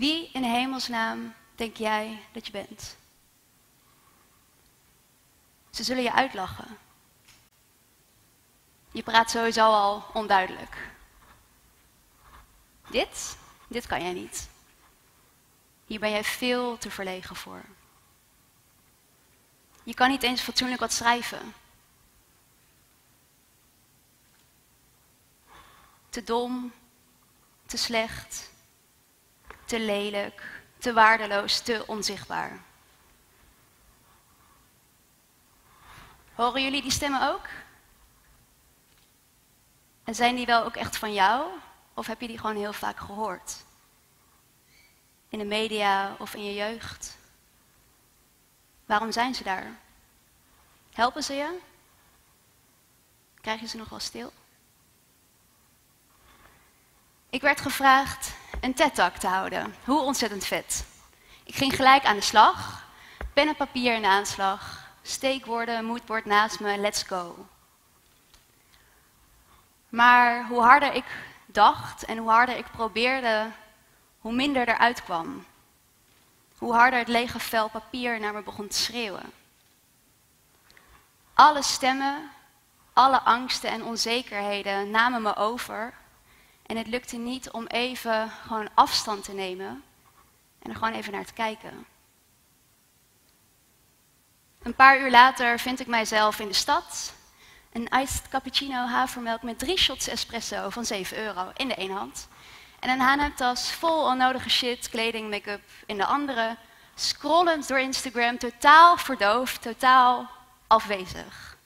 Wie in hemelsnaam denk jij dat je bent? Ze zullen je uitlachen. Je praat sowieso al onduidelijk. Dit kan jij niet. Hier ben jij veel te verlegen voor. Je kan niet eens fatsoenlijk wat schrijven. Te dom, te slecht, te lelijk, te waardeloos, te onzichtbaar. Horen jullie die stemmen ook? En zijn die wel ook echt van jou? Of heb je die gewoon heel vaak gehoord? In de media of in je jeugd? Waarom zijn ze daar? Helpen ze je? Krijg je ze nog wel stil? Ik werd gevraagd een TED-talk te houden. Hoe ontzettend vet. Ik ging gelijk aan de slag. Pen en papier in de aanslag. Steekwoorden, moodboard naast me, let's go. Maar hoe harder ik dacht en hoe harder ik probeerde, hoe minder eruit kwam. Hoe harder het lege vel papier naar me begon te schreeuwen. Alle stemmen, alle angsten en onzekerheden namen me over. En het lukte niet om even gewoon afstand te nemen en er gewoon even naar te kijken. Een paar uur later vind ik mijzelf in de stad. Een iced cappuccino havermelk met 3 shots espresso van €7 in de ene hand. En een H&M-tas vol onnodige shit, kleding, make-up in de andere. Scrollend door Instagram, totaal verdoofd, totaal afwezig.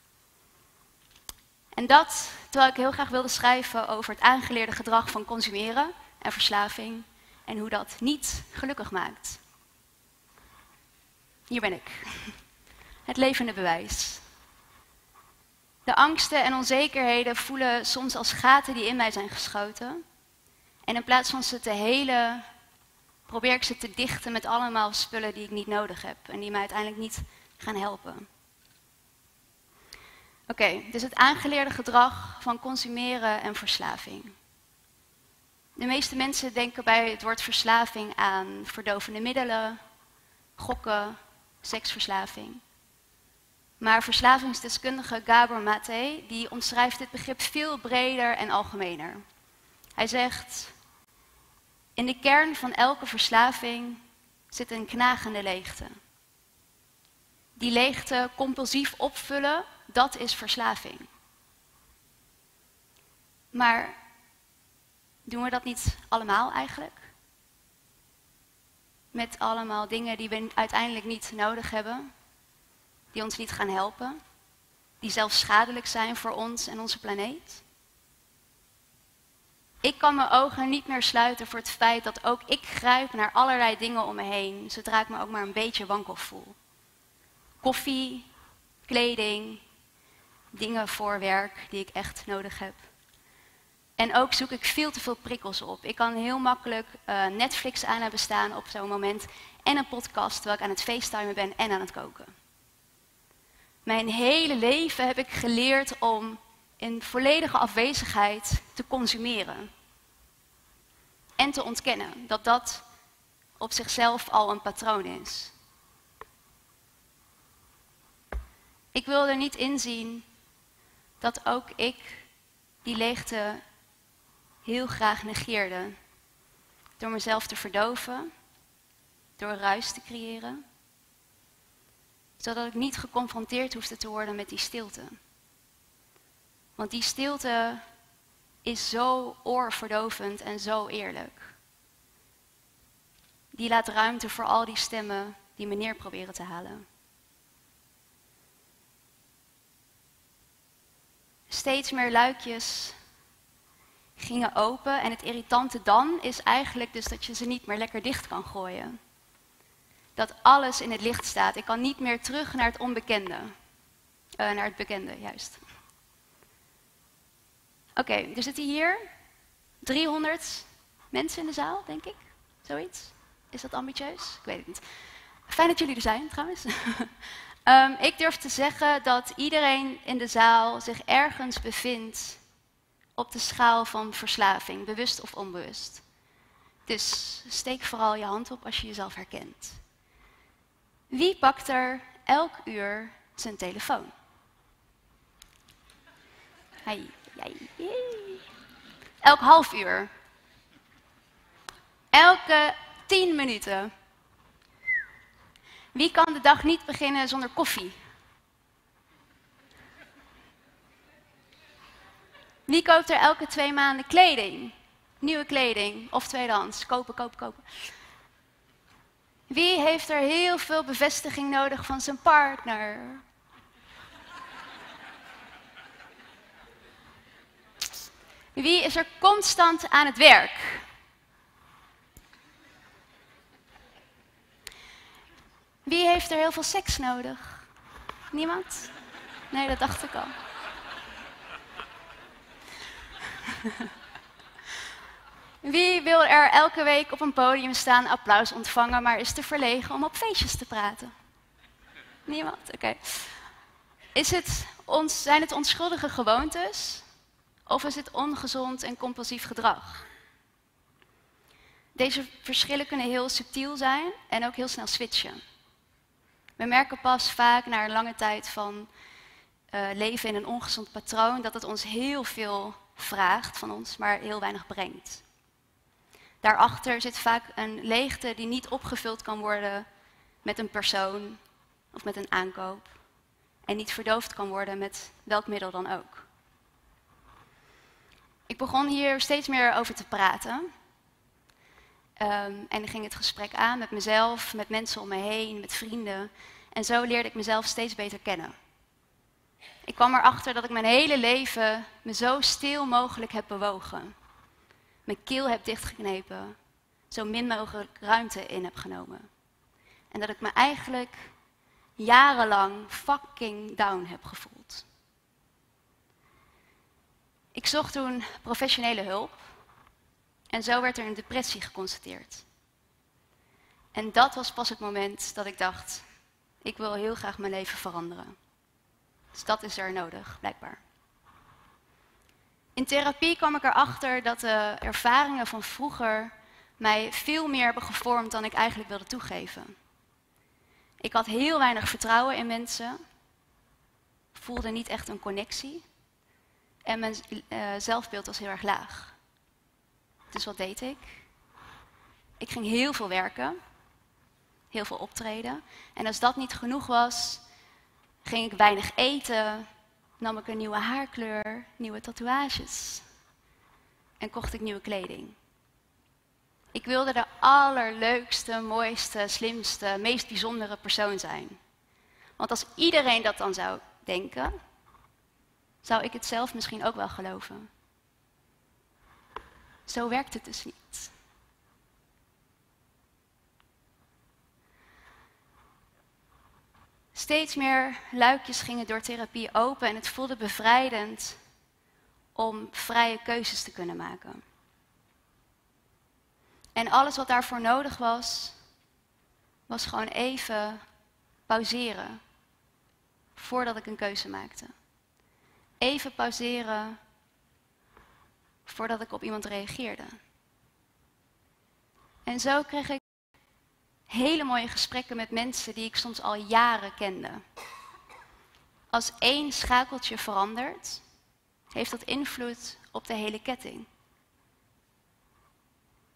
En dat terwijl ik heel graag wilde schrijven over het aangeleerde gedrag van consumeren en verslaving. En hoe dat niet gelukkig maakt. Hier ben ik. Het levende bewijs. De angsten en onzekerheden voelen soms als gaten die in mij zijn geschoten. En in plaats van ze te helen, probeer ik ze te dichten met allemaal spullen die ik niet nodig heb. En die mij uiteindelijk niet gaan helpen. Oké, dus het aangeleerde gedrag van consumeren en verslaving. De meeste mensen denken bij het woord verslaving aan verdovende middelen, gokken, seksverslaving. Maar verslavingsdeskundige Gabor Mate, die omschrijft dit begrip veel breder en algemener. Hij zegt, in de kern van elke verslaving zit een knagende leegte. Die leegte compulsief opvullen, dat is verslaving. Maar doen we dat niet allemaal eigenlijk? Met allemaal dingen die we uiteindelijk niet nodig hebben, die ons niet gaan helpen, die zelfs schadelijk zijn voor ons en onze planeet? Ik kan mijn ogen niet meer sluiten voor het feit dat ook ik grijp naar allerlei dingen om me heen, zodra ik me ook maar een beetje wankel voel. Koffie, kleding, dingen voor werk die ik echt nodig heb. En ook zoek ik veel te veel prikkels op. Ik kan heel makkelijk Netflix aan hebben staan op zo'n moment en een podcast terwijl ik aan het facetimen ben en aan het koken. Mijn hele leven heb ik geleerd om in volledige afwezigheid te consumeren. En te ontkennen dat dat op zichzelf al een patroon is. Ik wil er niet inzien dat ook ik die leegte heel graag negeerde. Door mezelf te verdoven, door ruis te creëren. Zodat ik niet geconfronteerd hoefde te worden met die stilte. Want die stilte is zo oorverdovend en zo eerlijk. Die laat ruimte voor al die stemmen die me neer proberen te halen. Steeds meer luikjes gingen open en het irritante dan is eigenlijk dus dat je ze niet meer lekker dicht kan gooien. Dat alles in het licht staat. Ik kan niet meer terug naar het onbekende. Naar het bekende, juist. Oké, er zitten hier 300 mensen in de zaal, denk ik. Zoiets. Is dat ambitieus? Ik weet het niet. Fijn dat jullie er zijn, trouwens. Ik durf te zeggen dat iedereen in de zaal zich ergens bevindt op de schaal van verslaving, bewust of onbewust. Dus steek vooral je hand op als je jezelf herkent. Wie pakt er elk uur zijn telefoon? Elk half uur. Elke 10 minuten. Wie kan de dag niet beginnen zonder koffie? Wie koopt er elke 2 maanden kleding? Nieuwe kleding of tweedehands? Kopen, kopen, kopen. Wie heeft er heel veel bevestiging nodig van zijn partner? Wie is er constant aan het werk? Wie heeft er heel veel seks nodig? Niemand? Nee, dat dacht ik al. Wie wil er elke week op een podium staan, applaus ontvangen, maar is te verlegen om op feestjes te praten? Niemand? Oké. Zijn het onschuldige gewoontes? Of is het ongezond en compulsief gedrag? Deze verschillen kunnen heel subtiel zijn en ook heel snel switchen. We merken pas vaak na een lange tijd van leven in een ongezond patroon dat het ons heel veel vraagt van ons, maar heel weinig brengt. Daarachter zit vaak een leegte die niet opgevuld kan worden met een persoon of met een aankoop. En niet verdoofd kan worden met welk middel dan ook. Ik begon hier steeds meer over te praten. En ging het gesprek aan met mezelf, met mensen om me heen, met vrienden. En zo leerde ik mezelf steeds beter kennen. Ik kwam erachter dat ik mijn hele leven me zo stil mogelijk heb bewogen. Mijn keel heb dichtgeknepen, zo min mogelijk ruimte in heb genomen. En dat ik me eigenlijk jarenlang fucking down heb gevoeld. Ik zocht toen professionele hulp en zo werd er een depressie geconstateerd. En dat was pas het moment dat ik dacht, ik wil heel graag mijn leven veranderen. Dus dat is er nodig, blijkbaar. In therapie kwam ik erachter dat de ervaringen van vroeger mij veel meer hebben gevormd dan ik eigenlijk wilde toegeven. Ik had heel weinig vertrouwen in mensen, voelde niet echt een connectie en mijn zelfbeeld was heel erg laag. Dus wat deed ik? Ik ging heel veel werken, heel veel optreden. En als dat niet genoeg was, ging ik weinig eten, nam ik een nieuwe haarkleur, nieuwe tatoeages en kocht ik nieuwe kleding. Ik wilde de allerleukste, mooiste, slimste, meest bijzondere persoon zijn. Want als iedereen dat dan zou denken, zou ik het zelf misschien ook wel geloven. Zo werkt het dus niet. Steeds meer luikjes gingen door therapie open en het voelde bevrijdend om vrije keuzes te kunnen maken. En alles wat daarvoor nodig was, was gewoon even pauzeren voordat ik een keuze maakte. Even pauzeren voordat ik op iemand reageerde. En zo kreeg ik hele mooie gesprekken met mensen die ik soms al jaren kende. Als één schakeltje verandert, heeft dat invloed op de hele ketting.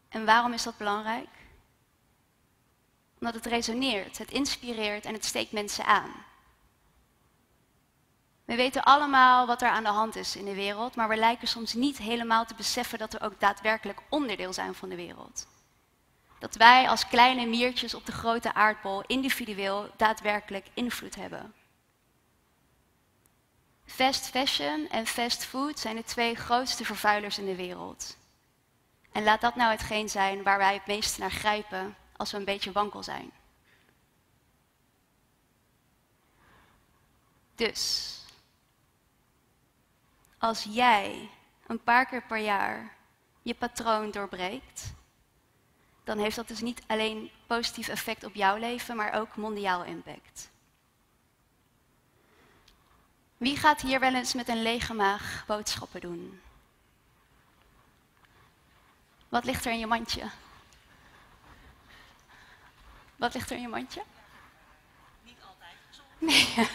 En waarom is dat belangrijk? Omdat het resoneert, het inspireert en het steekt mensen aan. We weten allemaal wat er aan de hand is in de wereld, maar we lijken soms niet helemaal te beseffen dat we ook daadwerkelijk onderdeel zijn van de wereld. Dat wij als kleine miertjes op de grote aardbol individueel daadwerkelijk invloed hebben. Fast fashion en fast food zijn de 2 grootste vervuilers in de wereld. En laat dat nou hetgeen zijn waar wij het meest naar grijpen als we een beetje wankel zijn. Dus, als jij een paar keer per jaar je patroon doorbreekt, dan heeft dat dus niet alleen positief effect op jouw leven, maar ook mondiaal impact. Wie gaat hier wel eens met een lege maag boodschappen doen? Wat ligt er in je mandje? Wat ligt er in je mandje? Niet altijd gezond. Nee,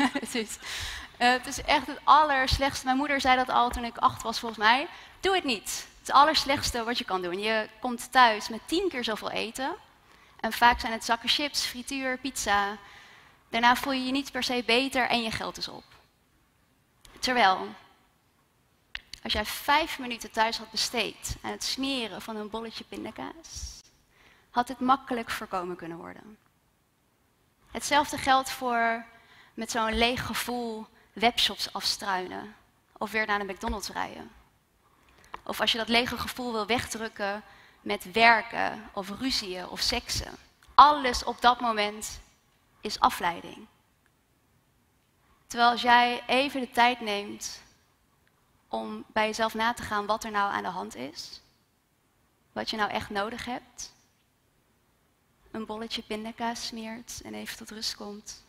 het is echt het allerslechtste. Mijn moeder zei dat al toen ik 8 was volgens mij. Doe het niet. Het allerslechtste wat je kan doen. Je komt thuis met 10 keer zoveel eten. En vaak zijn het zakken chips, frituur, pizza. Daarna voel je je niet per se beter en je geld is op. Terwijl, als jij 5 minuten thuis had besteed aan het smeren van een bolletje pindakaas, had dit makkelijk voorkomen kunnen worden. Hetzelfde geldt voor met zo'n leeg gevoel webshops afstruinen of weer naar de McDonald's rijden. Of als je dat lege gevoel wil wegdrukken met werken of ruzieën of seksen. Alles op dat moment is afleiding. Terwijl als jij even de tijd neemt om bij jezelf na te gaan wat er nou aan de hand is, wat je nou echt nodig hebt, een bolletje pindakaas smeert en even tot rust komt,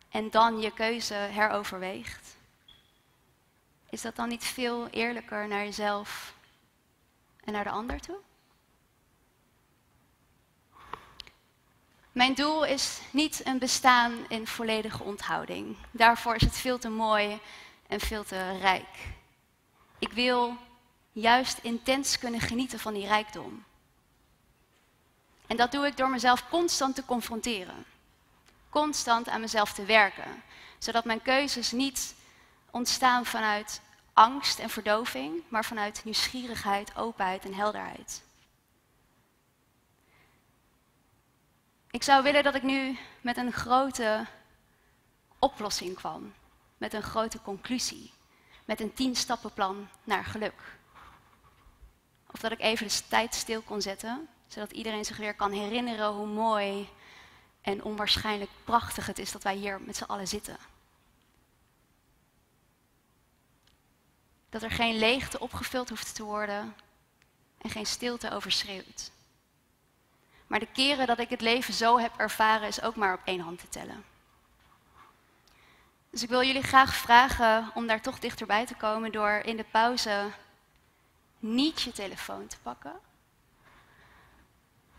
en dan je keuze heroverweegt, is dat dan niet veel eerlijker naar jezelf en naar de ander toe? Mijn doel is niet een bestaan in volledige onthouding. Daarvoor is het veel te mooi en veel te rijk. Ik wil juist intens kunnen genieten van die rijkdom. En dat doe ik door mezelf constant te confronteren. Constant aan mezelf te werken. Zodat mijn keuzes niet ontstaan vanuit angst en verdoving, maar vanuit nieuwsgierigheid, openheid en helderheid. Ik zou willen dat ik nu met een grote oplossing kwam. Met een grote conclusie. Met een 10-stappenplan naar geluk. Of dat ik even de tijd stil kon zetten, zodat iedereen zich weer kan herinneren hoe mooi en onwaarschijnlijk prachtig het is dat wij hier met z'n allen zitten. Dat er geen leegte opgevuld hoeft te worden en geen stilte overschreeuwt. Maar de keren dat ik het leven zo heb ervaren is ook maar op 1 hand te tellen. Dus ik wil jullie graag vragen om daar toch dichterbij te komen door in de pauze niet je telefoon te pakken.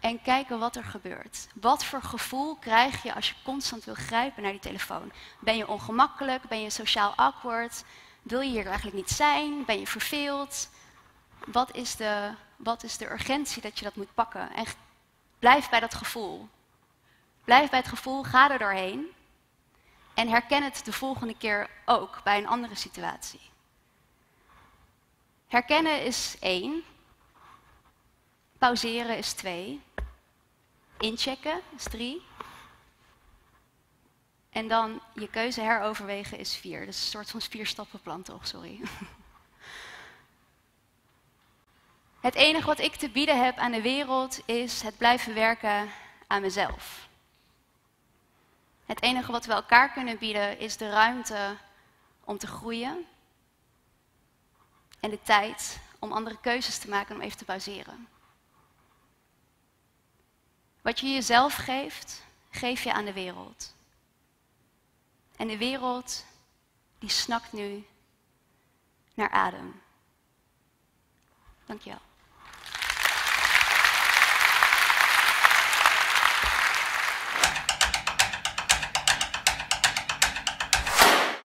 En kijken wat er gebeurt. Wat voor gevoel krijg je als je constant wil grijpen naar die telefoon? Ben je ongemakkelijk? Ben je sociaal awkward? Wil je hier eigenlijk niet zijn? Ben je verveeld? Wat is de urgentie dat je dat moet pakken? En blijf bij dat gevoel. Blijf bij het gevoel, ga er doorheen. En herken het de volgende keer ook bij een andere situatie. Herkennen is 1. Pauzeren is 2. Inchecken is 3. En dan je keuze heroverwegen is 4. Dus een soort van 4-stappenplan toch, sorry. Het enige wat ik te bieden heb aan de wereld is het blijven werken aan mezelf. Het enige wat we elkaar kunnen bieden is de ruimte om te groeien. En de tijd om andere keuzes te maken, om even te pauzeren. Wat je jezelf geeft, geef je aan de wereld. En de wereld, die snakt nu naar adem. Dankjewel.